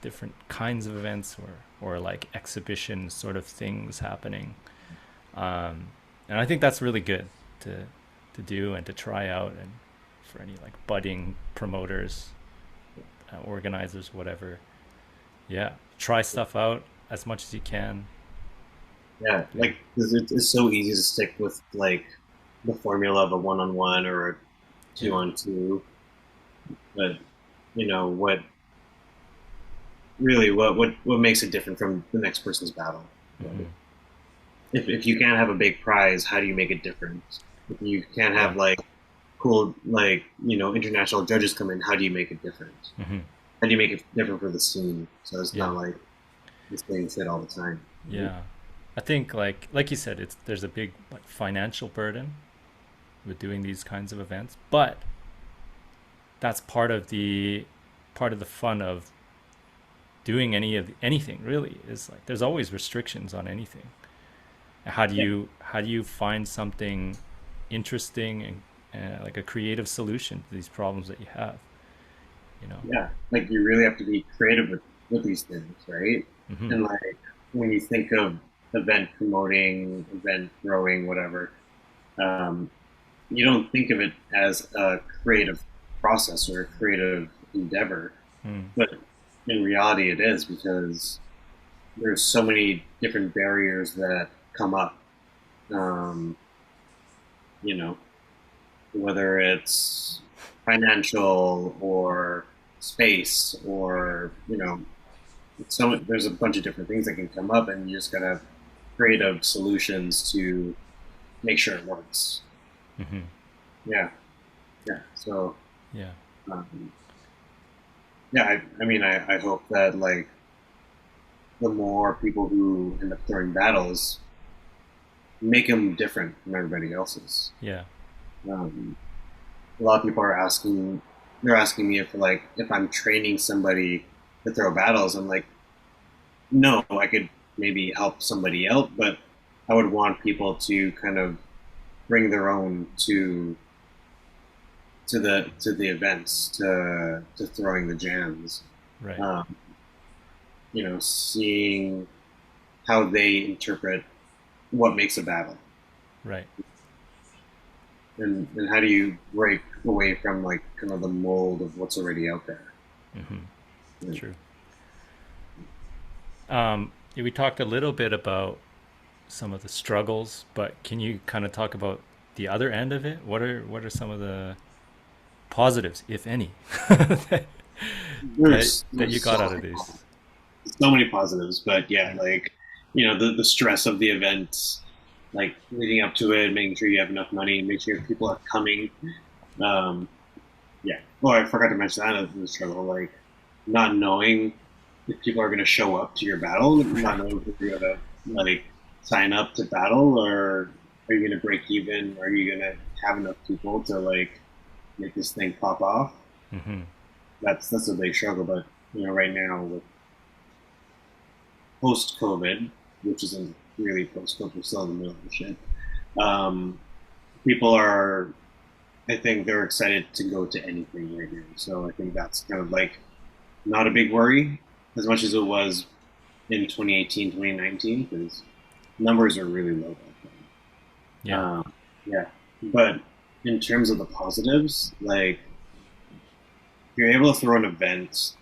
different kinds of events or like exhibition sort of things happening. Um, and I think that's really good to do and to try out and for any like budding promoters, organizers, whatever. Yeah, try stuff out as much as you can. Yeah. Do Like 'cause it's so easy to stick with like the formula of a one-on-one or a yeah. two-on-two, but what really what makes it different from the next person's battle, Hmm. right? If you can't have a big prize, how do you make it different? If you can't Yeah. have like cool like international judges come in, how do you make it different? Hmm. How do you make it different for the scene so it's Yeah. not like the same shit all the time, right? Yeah. I think like you said, it's there's a big like financial burden with doing these kinds of events, but that's part of the fun of doing anything really is like there's always restrictions on anything. Yeah, How do you find something interesting and like a creative solution to these problems that you have, you know? yeah. Like you really have to be creative with these things, right? Hmm. And like when you think of event promoting, event growing, whatever, um, you don't think of it as a creative process or a creative endeavor, Mm. but in reality, it is because there's so many different barriers that come up. Um, you know, whether it's financial or space or there's a bunch of different things that can come up, and you just gotta have creative solutions to make sure it works. Hmm. Yeah, yeah. So Yeah. um, yeah, I mean, I hope that like the more people who end up throwing battles make them different from everybody else's. Yeah. Um, a lot of people they're asking me if I'm training somebody to throw battles. I'm like, no, I could maybe help somebody out, but I would want people to kind of bring their own to the events, to throwing the jams. Right. Um, seeing how they interpret what makes a battle, Right. and how do you break away from like kind of the mold of what's already out there. Hmm. Yeah. True. Yeah, we talked a little bit about some of the struggles, but can you kind of talk about the other end of it? What are some of the positives, if any, that, that you There's got out of these? so many positives, but yeah, Yeah. like the stress of the event, like leading up to it, making sure you have enough money, make sure people are coming. Um, yeah. Oh, I forgot to mention that as a struggle. Like not knowing if people are going to show up to your battle, not knowing if you're going to like sign up to battle, or are you going to break even? Are you going to have enough people to like make this thing pop off? Mm-hmm. That's a big struggle. But right now with post COVID, which isn't really post COVID, we're still in the middle of the shit. Um, People are, I think, they're excited to go to anything right now. So I think that's kind of like not a big worry as much as it was in 2018, 2019, because numbers are really low back then. Yeah. Yeah, but in terms of the positives, like you're able to throw an event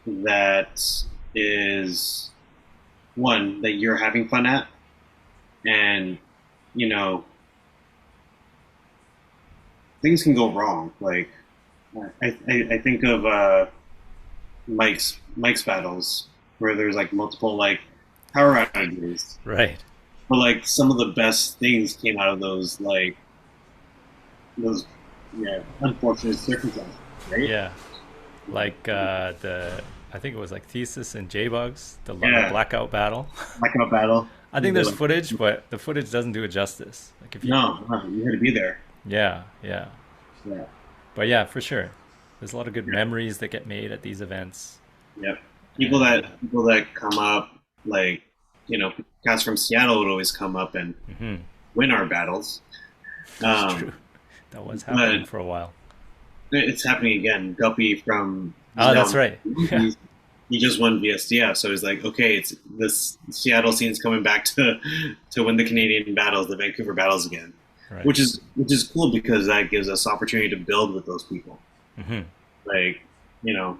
that is one that you're having fun at, and you know things can go wrong. Like I think of Mike's battles where there's like multiple like power outages, Right. but like some of the best things came out of those unfortunate circumstances, right? Yeah. Like the I think it was like Thesis and J-Bugs, the Yeah, blackout battle. blackout battle. I think They're there's like, footage, but the footage doesn't do it justice. Like if you, no, you had to be there. yeah, yeah. Yeah, But yeah, for sure. There's a lot of good yeah, memories that get made at these events. yeah. And People that come up, like guys from Seattle would always come up and mhm, win our battles. it's Um, true. That was happening but for a while. it's happening again. Guppy from he's Oh, now that's right. Yeah, he just won VSCF, so he's like, okay, it's this Seattle scene's coming back to win the Canadian battles, the Vancouver battles again, right. which is cool because that gives us opportunity to build with those people. Hmm. Like you know,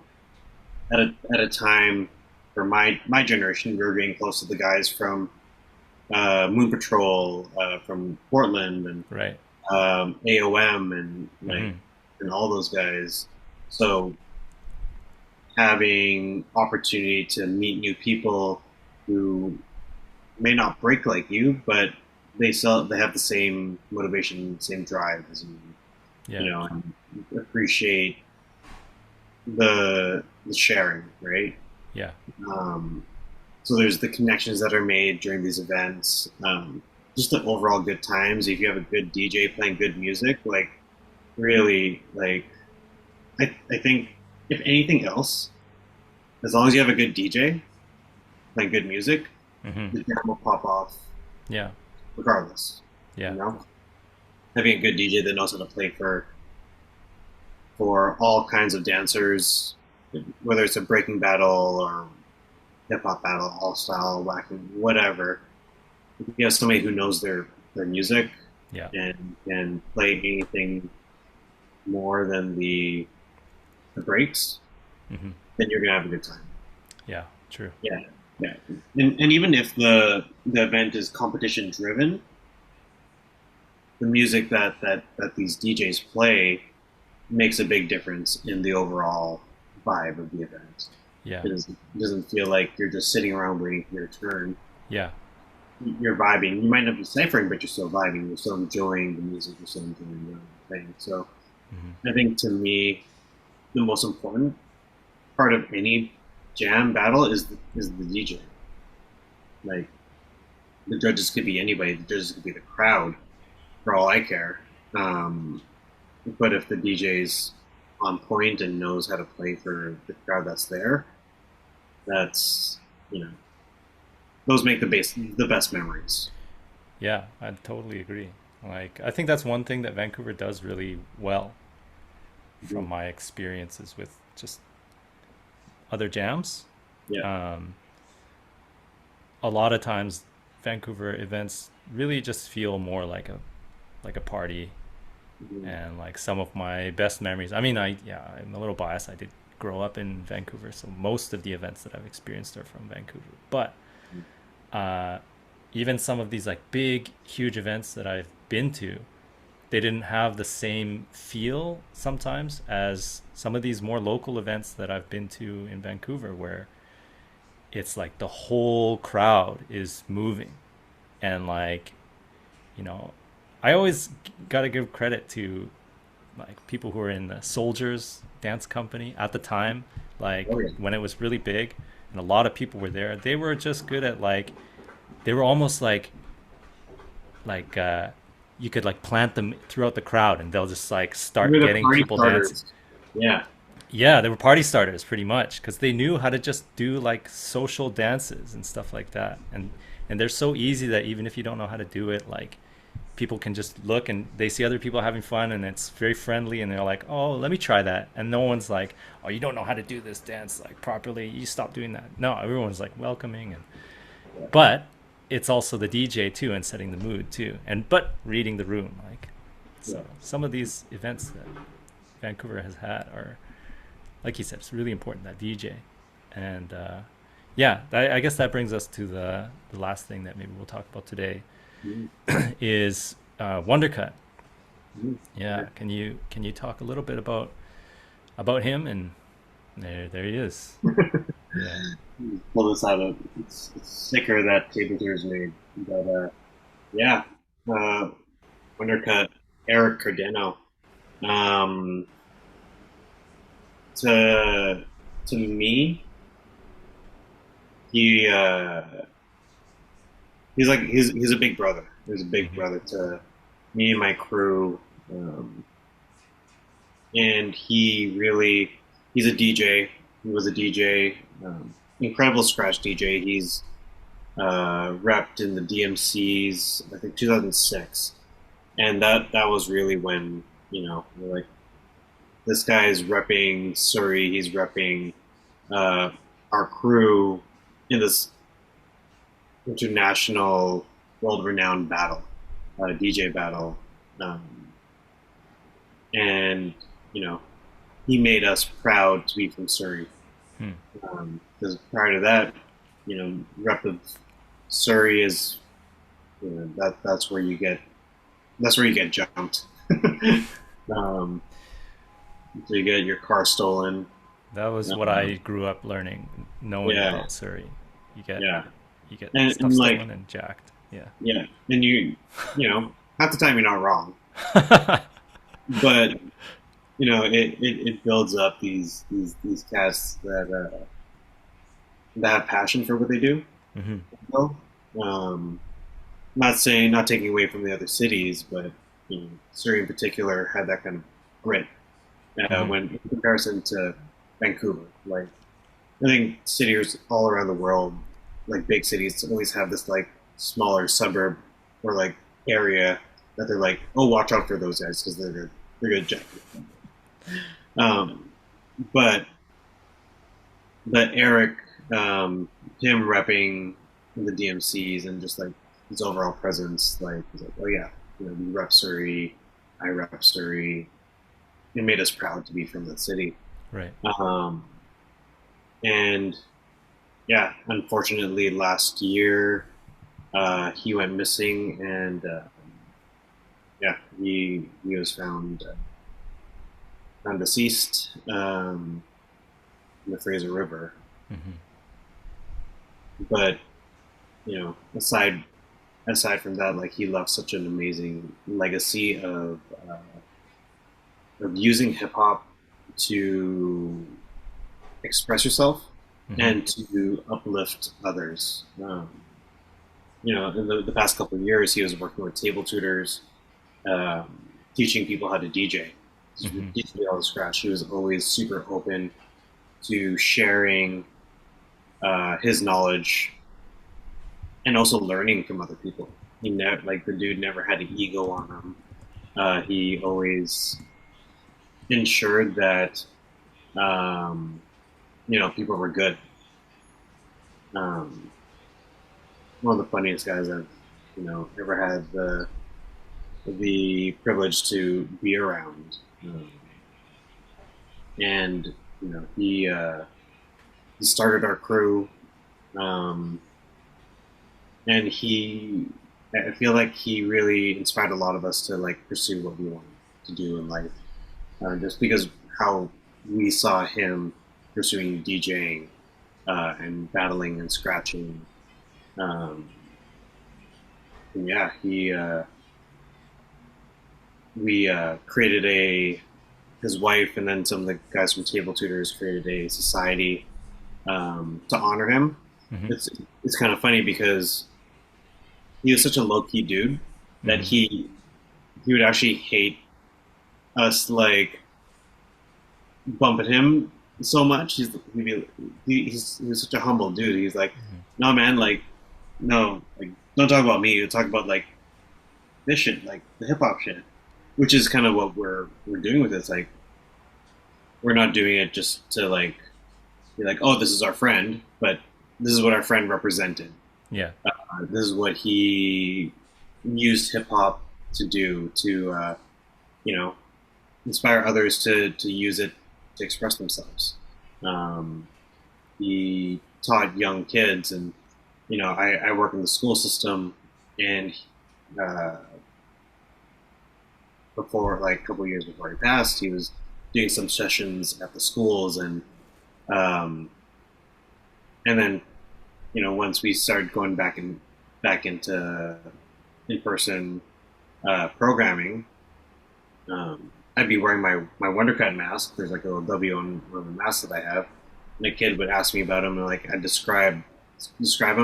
at a time for my generation, we were getting close to the guys from Moon Patrol, from Portland, and Right. AOM, and like Hmm. and all those guys. So having opportunity to meet new people who may not break like you, but they have the same motivation, same drive as Yeah. and appreciate the sharing, right? Yeah. Um, so there's the connections that are made during these events, just the overall good times. If you have a good DJ playing good music, like really, like I think if anything else, as long as you have a good DJ playing good music, Hmm. the jam will pop off Yeah. regardless. Yeah. You know, having a good DJ that knows how to play for all kinds of dancers, whether it's a breaking battle or hip hop battle, all style, whacking, whatever. If you have somebody who knows their music Yeah. and can play anything more than the breaks, Hmm. then you're gonna have a good time. Yeah. True. Yeah, yeah. And even if the event is competition driven, the music that these DJs play makes a big difference in the overall vibe of the event. Yeah. It doesn't feel like you're just sitting around waiting for your turn. Yeah. You're vibing. You might not be ciphering, but you're still vibing. You're still enjoying the music. You're still enjoying the thing. So Hmm. I think to me, the most important part of any jam battle is the DJ. Like the judges could be anybody. The judges could be the crowd, for all I care. Um, but if the DJ's on point and knows how to play for the crowd that's there, that's you know those make the best memories. Yeah. I totally agree. Like, I think that's one thing that Vancouver does really well from Mhm. my experiences with just other jams. Yeah. Um, a lot of times, Vancouver events really just feel more like a party, Mhm. and like some of my best memories. I mean, I'm a little biased. I did grow up in Vancouver, so most of the events that I've experienced are from Vancouver. But uh, even some of these like big, huge events that I've been to, they didn't have the same feel sometimes as some of these more local events that I've been to in Vancouver, where it's like the whole crowd is moving, and like, you know, I always got to give credit to like people who were in the Soldiers dance company at the time. like Oh, yeah. when it was really big and a lot of people were there. They were just good at like, they were almost like you could like plant them throughout the crowd and they'll just like We were start the getting party people dancing. starters. Yeah. Yeah, they were party starters pretty much because they knew how to just do like social dances and stuff like that. And they're so easy that even if you don't know how to do it, like people can just look and they see other people having fun and it's very friendly and they're like, "Oh, let me try that." And no one's like, "Oh, you don't know how to do this dance like properly. You stop doing that." No, everyone's like welcoming and but it's also the DJ too and setting the mood too. And but reading the room like Yeah. so some of these events that Vancouver has had are, like you said, it's really important, that DJ. And yeah, I guess that brings us to the last thing that maybe we'll talk about today Mhm. is Wunderkut. Mhm. Yeah, can you talk a little bit about him? And there he is. Yeah. Pull this out of it's sicker that table tours made, but yeah, uh, Wunderkut, Eric Cardeno. Um, to to me, he he's a big brother. He's a big Hmm. brother to me and my crew, and he's a DJ. He was a DJ, incredible scratch DJ. He's repped in the DMCs, I think 2006, and that was really when we're like, this guy is repping Surrey. He's repping uh, our crew in this international, world-renowned battle, DJ battle, um, and you know he made us proud to be from Surrey. Hmm. Because prior to that, rep of Surrey is that's where you get jumped. um, so you get your car stolen. That was what Um, I grew up learning, knowing yeah, about Surrey. You get yeah, you get stuff and like stolen and jacked. Yeah. yeah, and half the time you're not wrong, but it builds up these cats that have passion for what they do. Hmm. Well, um, not taking away from the other cities, but Surrey in particular had that kind of grit Hmm. when in comparison to Vancouver. Like I think cities all around the world, like big cities, always have this like smaller suburb or like area that they're like, oh, watch out for those guys because they're good jackets. Um, but Eric, him repping the DMCs and just like his overall presence, like he's like, oh yeah, we rep Surrey, I rep Surrey. It made us proud to be from that city. Right. Um, and yeah, unfortunately, last year he went missing, and yeah, he was found deceased in the Fraser River. Hmm. But aside from that, like he left such an amazing legacy of using hip hop to express yourself Hmm. and to uplift others. In the past couple of years, he was working with table tutors, teaching people how to DJ, Hmm. teaching me all the scratch. He was always super open to sharing his knowledge and also learning from other people. Like the dude never had an ego on him. He always ensured that um, people were good. Um, One of the funniest guys I've ever had the privilege to be around. And he started our crew, um, and I feel like he really inspired a lot of us to like pursue what we wanted to do in life, just because how we saw him pursuing DJing and battling and scratching. Um, and yeah, he we created his wife and then some of the guys from Table Tutors created a society to honor him. Mm-hmm. It's kind of funny because he was such a low key dude that Mm-hmm. he would actually hate us like bumping him so much. He was such a humble dude. He's like, Mm-hmm. no man, like no, like don't talk about me. Talk about like this shit, like the hip hop shit, which is kind of what we're doing with this. Like we're not doing it just to like be like, oh, this is our friend, but this is what our friend represented. Yeah. This is what he used hip hop to do to you know inspire others to use it to express themselves. Um, he taught young kids, and I work in the school system, and uh, before like a couple of years before he passed, he was doing some sessions at the schools, um, and then once we started going back into in person programming, I'd be wearing my Wunderkut mask. There's like a little W on one of the masks that I have. And a kid would ask me about him, and like I'd describe him.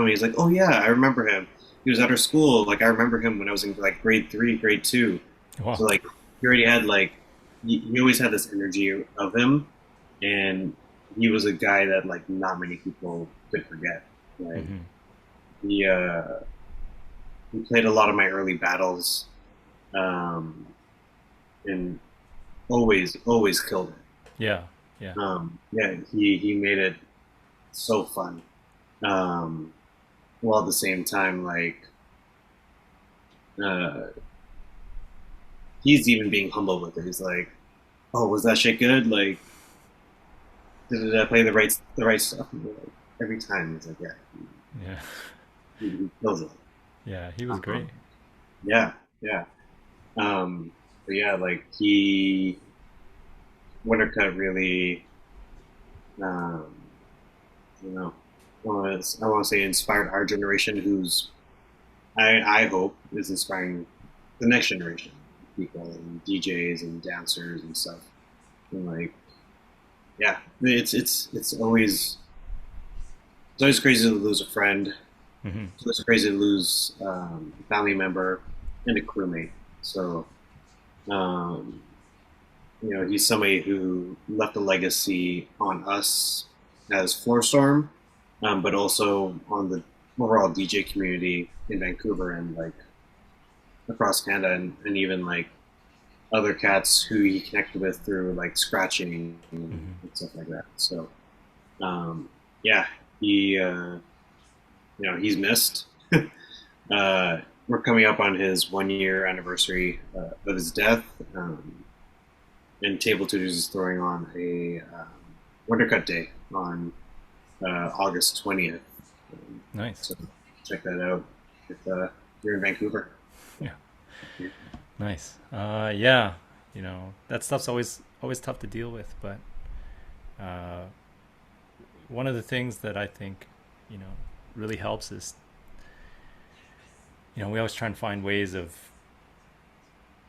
And he's like, "Oh yeah, I remember him. He was at our school. Like I remember him when I was in like grade 3, grade 2." Wow. So like he already had like he always had this energy of him, and he was a guy that like not many people could forget. Like Mm-hmm. he uh, he played a lot of my early battles, um, and always killed it. Yeah. Yeah. Yeah, he made it so fun. Um, while at the same time, like uh, he's even being humble with it. He's like, "Oh, was that shit good? Like, did I play the right stuff?" And like, every time he's like, "Yeah, Yeah. he kills it." Yeah. He was great. Um, yeah, yeah. But yeah, like he Wunderkut really, um, you know, I want to say inspired our generation, who's I hope is inspiring the next generation of people and DJs and dancers and stuff. And like, yeah, it's always crazy to lose a friend. Mm-hmm. It's always crazy to lose a family member and a crewmate. So, um, he's somebody who left a legacy on us as Floorstorm, but also on the overall DJ community in Vancouver and like across Canada, and even like other cats who he connected with through like scratching and Mm-hmm. stuff like that. So, yeah, he, he's missed. We're coming up on his 1 year anniversary of his death. And Table Tutors is throwing on a Wunderkut Day on August 20th. Nice. So check that out if you're in Vancouver. Yeah. Yeah. Nice. Yeah. That stuff's always tough to deal with, but uh, one of the things that I think, you know, really helps is, we always try and find ways of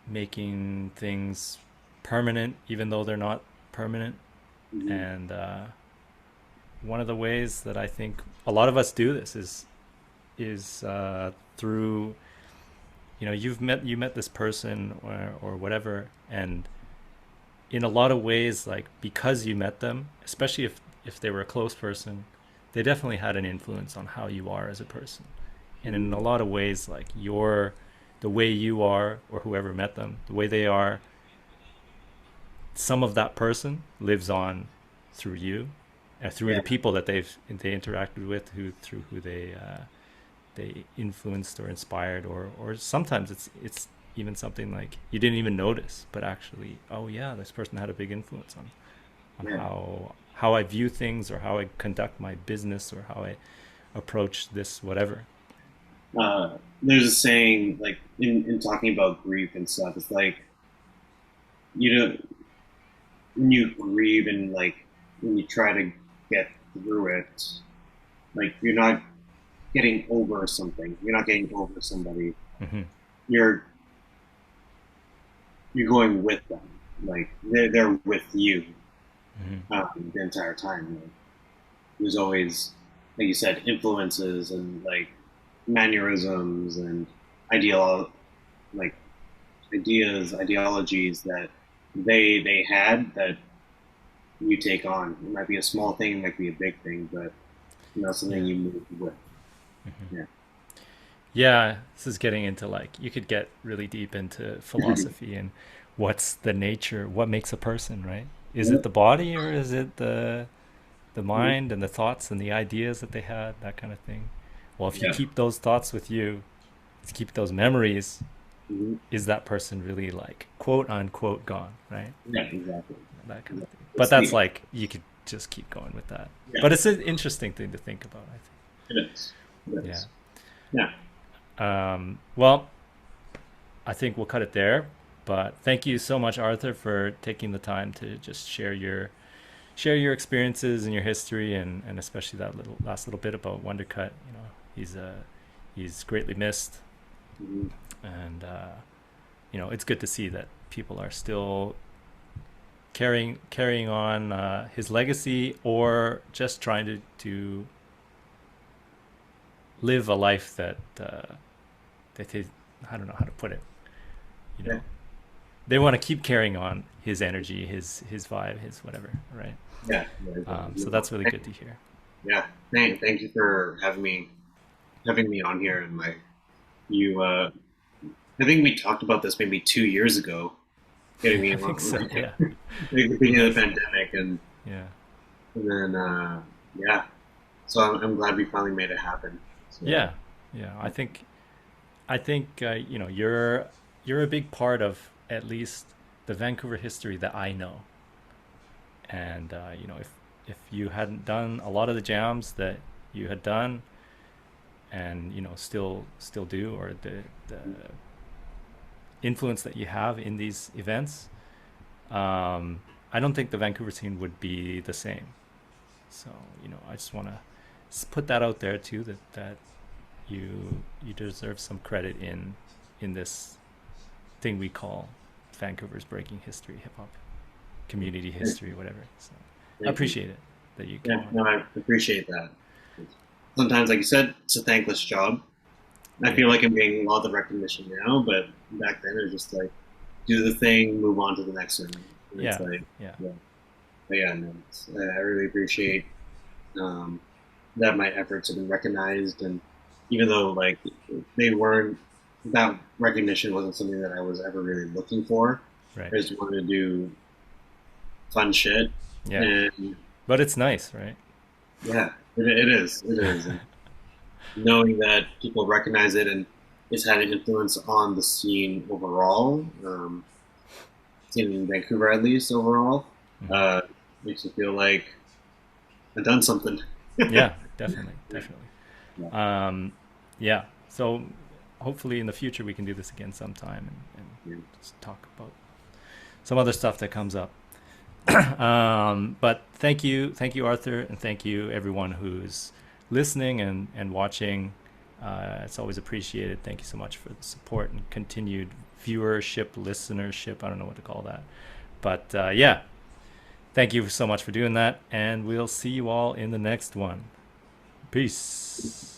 making things permanent, even though they're not permanent. Mhm. And one of the ways that I think a lot of us do this is through, you met this person or whatever, and in a lot of ways, like, because you met them, especially if they were a close person, they definitely had an influence on how you are as a person. And in a lot of ways, like, the way you are, or whoever met them, the way they are, some of that person lives on through you, through Yeah, the people that they interacted with, through who they influenced or inspired, or sometimes it's even something like you didn't even notice, but actually, oh yeah, this person had a big influence on yeah. how I view things, or how I conduct my business, or how I approach this whatever. There's a saying like in talking about grief and stuff. It's like you know when you grieve and like when you try to get through it, like you're not getting over something. You're not getting over somebody. Hmm. You're you're going with them. like they're with you Hmm. the entire time. Like, there's always, like you said, influences and like mannerisms and ideal like ideas, ideologies that they had that you take on. It might be a small thing, it might be a big thing, but something Yeah. you move with. Hmm. Yeah. Yeah, this is getting into like you could get really deep into philosophy and what's the nature, what makes a person, right? Is it Yep. the body or is it the mind and the thoughts and the ideas that they had, that kind of thing? Well, if you Yeah. keep those thoughts with you, keep those memories, Hmm. is that person really like quote unquote gone, right? Yeah. Exactly. That kind of Exactly. thing. But It's that's the like you could just keep going with that. yeah. But it's an interesting thing to think about, I think. It is. It Yeah. is. Yeah. Well, I think we'll cut it there. But thank you so much, Arthur, for taking the time to just share your experiences and your history, and especially that little last little bit about Wunderkut. He's greatly missed, Hmm. and it's good to see that people are still carrying on his legacy, or just trying to live a life that they, I don't know how to put it. You Yeah. know, they want to keep carrying on his energy, his vibe, his whatever, right? Yeah. Yeah. Exactly. So that's really good to hear. Yeah. Thank you for having me on here and like you. I think we talked about this maybe 2 years ago. Getting me I think on so. like, Yeah. at the beginning of the Nice. pandemic, Yeah. and then yeah. So I'm glad we finally made it happen. So Yeah. Yeah. I think you're a big part of at least the Vancouver history that I know. And if you hadn't done a lot of the jams that you had done, and still do, or the influence that you have in these events, I don't think the Vancouver scene would be the same. So I just want to put that out there too, that you deserve some credit in this thing we call Vancouver's breaking history, hip hop community thank history, whatever. So I thank you. appreciate it that you came Yeah, on. no, I appreciate that. Sometimes, like you said, it's a thankless job. I Yeah, feel like I'm getting a lot of recognition now, but back then it was just like do the thing, move on to the next one, and it's yeah, like yeah, yeah, but yeah, no, I really appreciate um, that my efforts have been recognized, and even though like they weren't, that recognition wasn't something that I was ever really looking for. right, I just wanted to do fun shit, yeah. and But it's nice, right? yeah, it is, and knowing that people recognize it and it's had an influence on the scene overall, scene in Vancouver at least overall, Hmm. uh, makes me feel like I've done something. Yeah, definitely, Yeah, definitely. yeah, Um, yeah. So hopefully in the future we can do this again sometime, and yeah. just talk about some other stuff that comes up. But thank you, Arthur, and thank you everyone who's listening and watching. It's always appreciated. Thank you so much for the support and continued viewership, listenership. I don't know what to call that, but yeah, thank you so much for doing that, and we'll see you all in the next one. Peace.